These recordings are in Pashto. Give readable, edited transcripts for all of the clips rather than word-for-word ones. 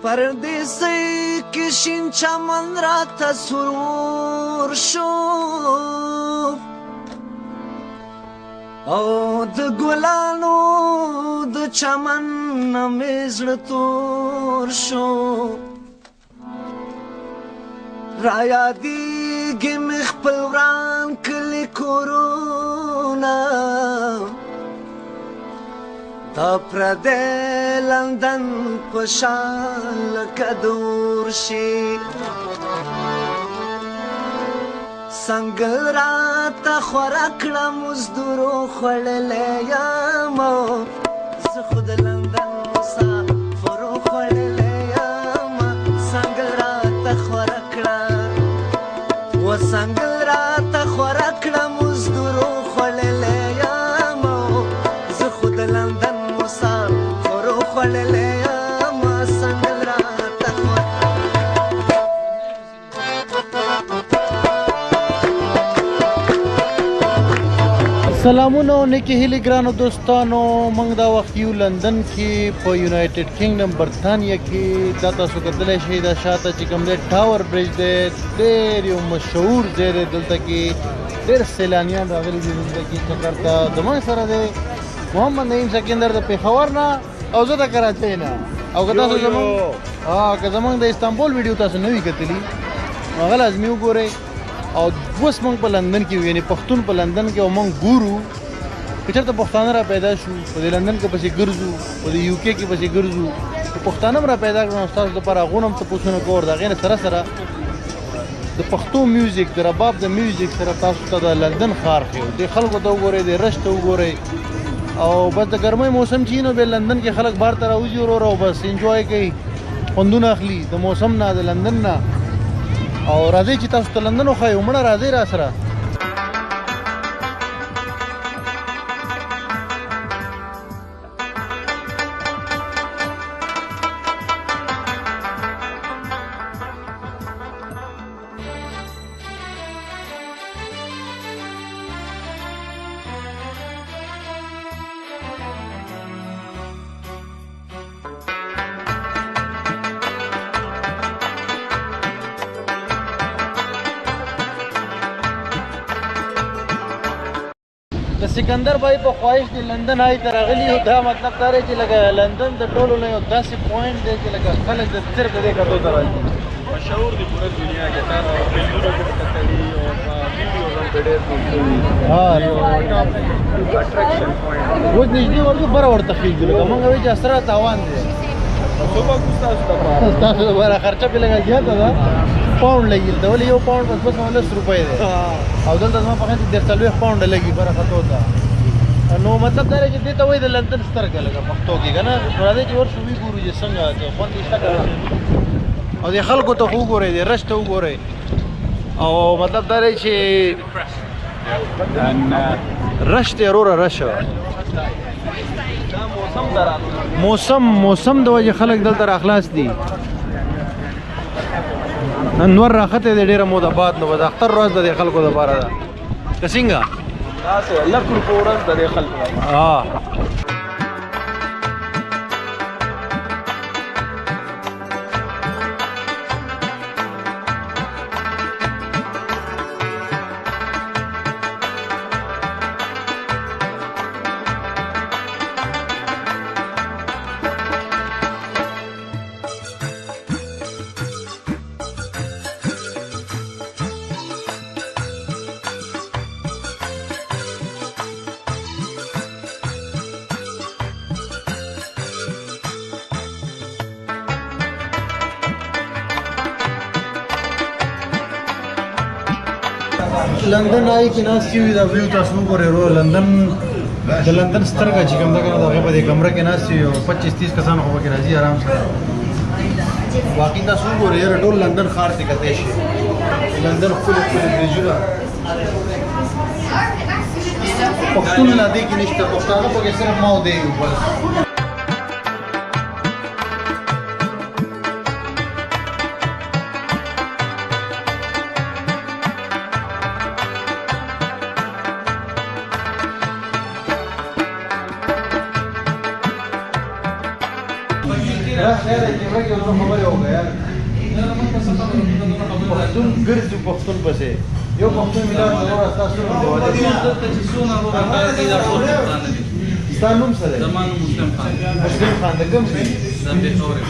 پردیسی کې شین چمن راته سرور شو او د ګلانو د چمن نه مې زړه تور شو را یادېږي مې خپل وران کلي کورونه دا پردی لندن په شان لکه دور شي څنګه راته خوره کړه مزدورو خوړلی یم زه خو د لندن مسافرو خوړلی یم څنګه راته خوره کړه څنګه راته خوره کړه مزدورو خوړلی یم زه خو د لندن مسافرو خوړلی یم څنګه راته خوره سلامونه او نیکی هیلې ګرانو دوستانو موږ دا وخت یو لندن کې په یونایټډ کینګډم برطانیه کې دا تاسو کتلی شئ دا شاته چې کوم دی ټاور برج دی ډېر یو مشهور ځای دی دلته کې ډېر سیلانیان راغلي دي دلته کې چکر ته زموږ سره دی محمد نعیم سکندر د پېښور نه او زه د کراچۍ نه او که تاسو زموږ د استانبول ویډیو تاسو نه وي کتلي نو هغه لازمي وګورئ او اوس موږ په لندن کې یو یعنې پښتون په لندن کې او موږ ګورو که چېرته پښتانه را پیدا شو په دې لندن کې پسې ګرځو په دې یو کې پسې ګرځو که پښتانه هم را پیدا کړو نو ستاسو دپاره هغو نه هم تپوسونه کوو د هغې نه سره سره د پښتو میوزیک د رباب د میوزیک سره تاسو ته د لندن ښار ښیو دې خلکو ته وګورئ دې رش ته وګورئ او بس د ګرمۍ موسم چې نو بیا لندن کې خلک بار ته راوځي وروره او بس انجوای کوي خوندونه اخلي د موسم نه د لندن نه او راځئ چې تاسو ته لندن وښایو مړه راځئ را سره د سکندر بھائی په خواهش دی لندن آی ته راغلي او دا مطلب دا دی چې لکه لندن د ټولو نه یو داسې پوینټ دی چې لکه خلک د صرف د دې کتو ته راځي مشهور دی پوره دنیا کې تاسو فلمونو کې کتلي او ویډیوز هم ډېر جوړ ټاپ اټریکشن پوینټ اوس نږدې ورته بره ورته خېږي لکه موږ وایو چې اسره تاوان دی صبح کو تاسو لپاره خرچه پې لږه زیاته ده پاونډ لګي ته ولې یو پاونډ بس 210 روپۍ دی او دلته زما په خیال کې 40 پاونډ لګي بره خطو ته نو مطلب دا دی چې دې ته وایي د لندن سترګه لکه پښتو کې که نه راځئ چې ورشو وګورو چې څنګه خوند یې شته که نه او دې خلکو ته خو وګورئ دې رش ته وګورئ او مطلب دا دی چې رش دی وروره رش موسم د وجې خلک دلته راخلاص دي نور راخته دی ډېره موده بعد نو به د اختر ورځ د دې خلکو دپاره ده که څنګه داسې لک روپو ورځ د دې خلکو لندن آی کې ناستې وي دا ویو تاسو وګورئ ورو لندن د لندن سترګه چې کوم ده که نه د هغې په دې کمره کې ناست وي او 25-30 کسان خو پکې راځي آرام سره باقي تاسو وګورئ یاره ټول لندن ښار ته کتی شي لندن ښکلي ښکلي برجونه پښتون لا دې کې نشته پښتانه پکې صرف ما او دی یو بس راشه یاره کیمره کې ورو خبرې وکړه یار پښتون ګرځي پښتون پسې یو پښتون ملت ضرور تاسو ستا نوم څه دی؟ زما نوم مسلم خان. مسلم خان د کوم ځای؟ د پېښور یم.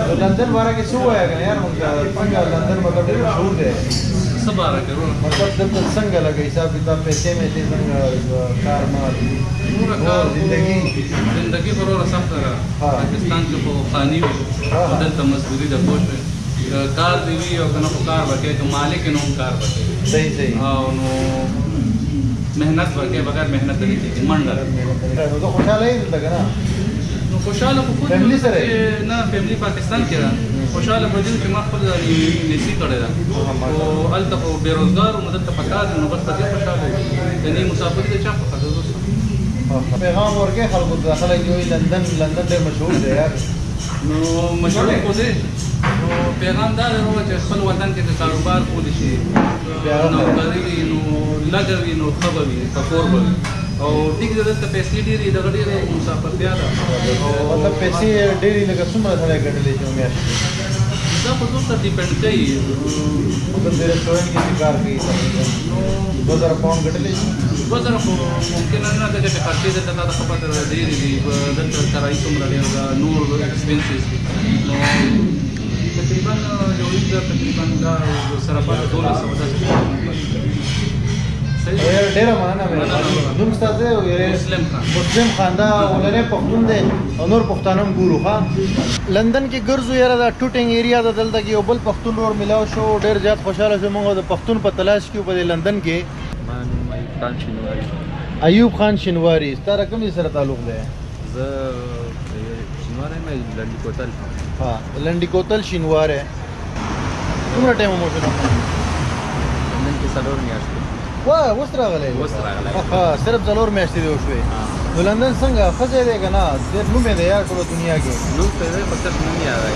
د لندن باره کې څه ووایه که نه یار موږ څنګه لندن مطلب ډېر مشهور دی څه باره کې وروڼه؟ مطلب دلته څنګه لګه حساب کتاب پیسې میسې څنګه کار مال زندګي خو وروره سخته ده. پاکستان کې خو خاني وي او دلته مزدوري ده پوه شوې. کار دې وي او که نه خو کار به کوې که مالک یې نو هم کار به کوې صحیح او نو محنت به کوې بغیر محنت نه کېږي منډه ده. نو ته خوشحاله یې دلته که نه؟ نو خوشحاله خو خود فیملي سره نه فیملي پاکستان کې ده. خوشحاله په دې چې ما خپل انګلیسي کړې ده خو هلته خو بېروزګار وم دلته په کار یم نو بس په دې خوشحاله یم. یعنې مسافري د چا خوښه ده دوست پیغام ورکړې خلکو ته خلک وایي لندن ډېر مشهور دی یار نو مشهور خو دی نو پیغام دا دی وروڼه چې خپل وطن کې د کاروبار کولی شي نوکري وي نو لږه وي نو ښه به وي کفور به وي او ټیک دی دلته پیسې ډېرې دغه ډېره مسافرتیا ده مطلب پیسې ډېرې لکه څومره سړی ګټلی شي میاشت دا خو دوست ته ډیپینډ کوي مطلب د رسټورنټ کې چې کار کوي نو 2000 پاونډ ګټلی شي 2000 خو ممکنه نه ده چې خرچې دلته تا ته ښه پته ده ډېرې دي دلته کرایي څومره ډېر ده نور ایکسپنسز نو تقریبا یو هېڅ تقریبا دا سره پاته 1200 داسې ډېره مننه مهرباني نوم ستا څه دی؟ مسلم خان. مسلم خان دا اولنی پښتون دی او نور پښتانه هم ګورو ښه لندن کې ګرځو یاره دا ټوټینګ ایریا ده دلته کې یو بل پښتون ور میلاو شو ډېر زیات خوشحاله شو موږ د پښتون په تلاش کې په لندن کې ما نوم ایوب خان شینواري. ایوب خان شینواري ستا کوم ځای سره تعلق دی؟ زه شینواری یم لنډي کوتل. ها لنډي کوتل شینواری څومره ټایم مو شو لندن کې 4 میاشتې. واه اوس راغلی ها صرف 4 میاشتې دی وشوې نو لندن څنګه ښه ځای دی که نه ډېر نوم یې دی یار ټوله دنیا کې نوم ته دی خو تش نوم یاد دی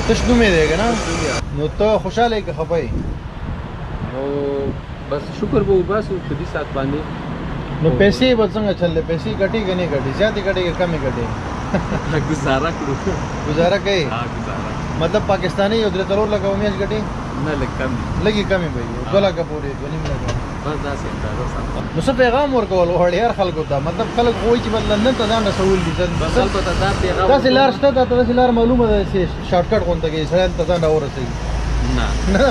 تش نوم یې دی که نه نو ته خوشحاله یې که خفه یې نو بس شکر به وباسو په دې ساعت باندې نو پیسې به څنګه چل دی پیسې ګټي که نه ګټي زیاتې ګټي که کمې ګټي ګزاره کړو ګزاره کوي ګزاره مطلب پاکستاني یو 3 لکه میاشت ګټي نه لږ کم دي لږې کمې به وي 2 لکه پورې 2.5 لکه بس داسې اندازه سم نو څه پیغام ورکول غواړې یار خلکو ته مطلب خلک وایي چې بس لندن ته ځان رسول دي بس البته دا پیغام داسې لار شته داسې لار معلومه ده چې شارټ کټ غونډه کې سړی ته ځان راورسوي نه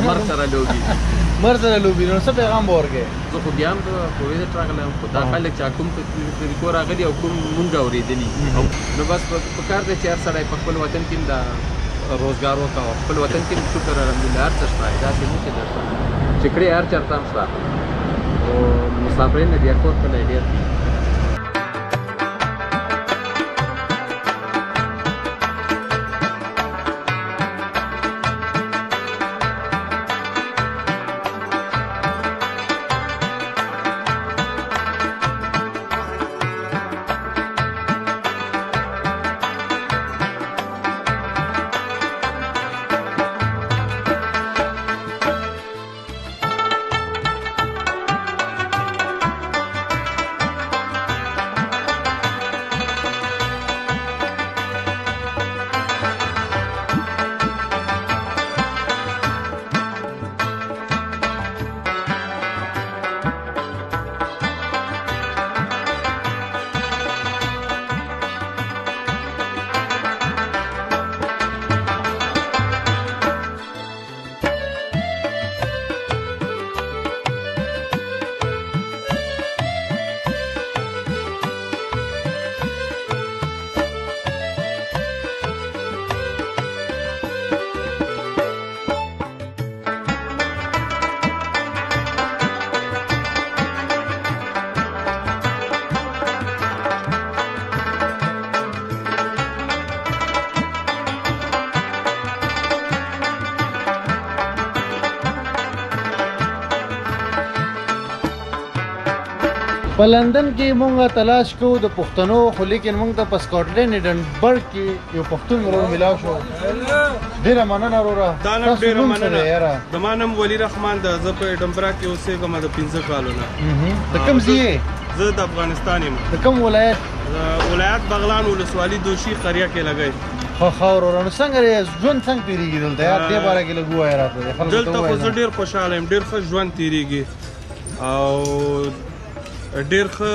مرګ سره لوبي مر سره لوبي نو څه پیغام به ورکړې زه خو بیا هم په ویزټ راغلی خو دا خلک چې کوم طریقو راغلي او کوم مونږ اورېدلي نو بس په کار دی چې هر سړی په خپل وطن کې د روزګار وکړه او خپل وطن کې شکر الحمدلله هر څه شته داسې نه چې درته چې کړې هر چېرته هم شته او مسافرین د ایرپورټ کلی ډېر دي په لندن کې مونږه تلاش کوو د پښتنو خو لیکن مونږ ته په سکاټلینډ ایډنبرګ کې یو پښتون ورور ملاو شو ډېره مننه وروره دا نه ډېره مننه زما نوم ولي رحمان ده زه په ایډنبرګ کې اوسېږم د 15 کالو نه د کوم ځای زه د افغانستان یم د کوم ولایت ولایت بغلان ولسوالي دوشي قریه کې لګی خاور ورانو څنګه ژوند څنګه تیریږي دلته یار دې باره کې لږ ووایه راته دلته خو زه ډېر خوشحاله یم ډېر ښه ژوند تیریږي او ډېر ښه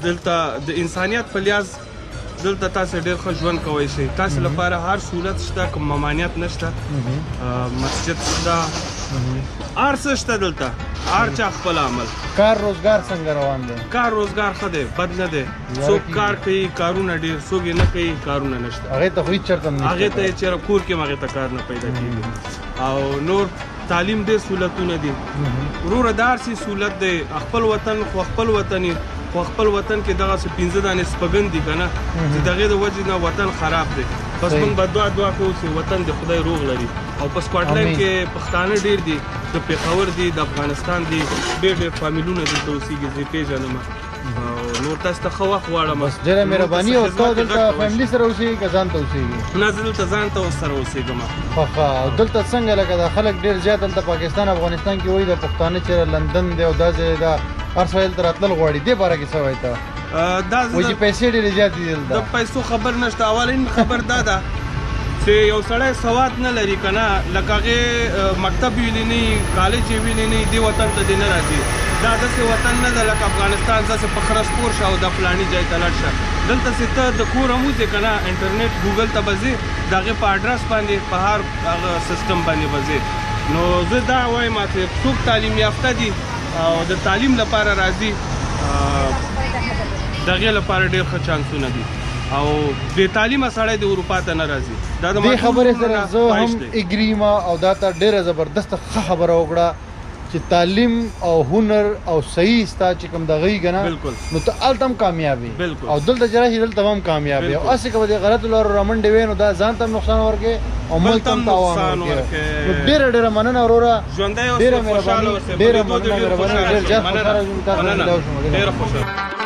دلته د انسانیت په لحاظ دلته تاسو ډېر ښه ژوند کوئ شئ تاسو لپاره هر سهولت شته کوم ممانعت نشته مسجد شته هر څه شته دلته هر چا خپل عمل کار روزګار څنګه روان دی کار روزګار ښه دی بد نه دی څوک کار کوي کارونه ډېر څوک یې نه کوي کارونه نشته هغې ته خو هېڅ چېرته نشته هغې ته یې چېرې کور کې هم هغې ته کار نه پیدا کېږي او نور تعلیم ډېر سهولتونه دي وروره دا هر څه سهولت دی خپل وطن خو خپل وطن خو خپل وطن کې دغسې 15 دانې سپږن دي که نه چې د هغې د وجې نه وطن خراب دی بس موږ به دعا کوو چې وطن د خدای روغ لري او په سکاټلند کې پښتانه ډېر دي د پېښور دي د افغانستان دي ډېر فامیلونه دلته اوسېږي زه یې پېژنم او نور تاسو ته ښه وخت غواړم بس ډېره مهرباني او تا دلته فیملي سره اوسېږي که ځان ته اوسېږي نه زه دلته ځان ته سره اوسېږم ښه او دلته څنګه لکه دا خلک ډېر زیات دلته پاکستان افغانستان کې وایي د پښتانه چېرې لندن دی او دا ځای دا هر سړی دلته راتلل غواړي دې باره کې څه وایي ته وایي چې پیسې ډېرې زیاتې دي دلته د پیسو خبر نشته اولین خبر دا ده چې یو سړی سواد نه لري که نه لکه هغې مکتب ویلی نه وي کالج یې ویلی نه وي دې وطن ته دې نه راځي دا داسې وطن نه ده لکه افغانستان داسې په خره سپور شه او د فلاني ځای ته لاړ شه دلته چې ته د کور هم وځې که نه انټرنیټ ګوګل ته به ځې د هغې په اډرس باندې په هر هغه سیسټم باندې به ځې نو زه دا وایم چې څوک تعلیم یافته دي او د تعلیم لپاره راځي د هغې لپاره ډېر ښه چانسونه دي او بې تعلیمه سړی د اروپا ته نه راځي دا د دې خبرې سره زه هم اګري ما او دا ته ډېره زبردسته ښه خبره وکړه چې تعلیم او هنر او صحیح ستا چې کوم دغه یي که نه نو ته هلته هم کامیاب یې او دلته چې راشي دلته هم کامیاب یې او هسې که به د غلطو لارو رامنډې وې نو دا ځان ته هم نقصان ورکوې او ملک ته هم تاوان ورکوې نو ډېره مننه وروره ډېره مهرباني ډېره مننه ډېر زیات خوشحاله شوم ډېره خوشحاله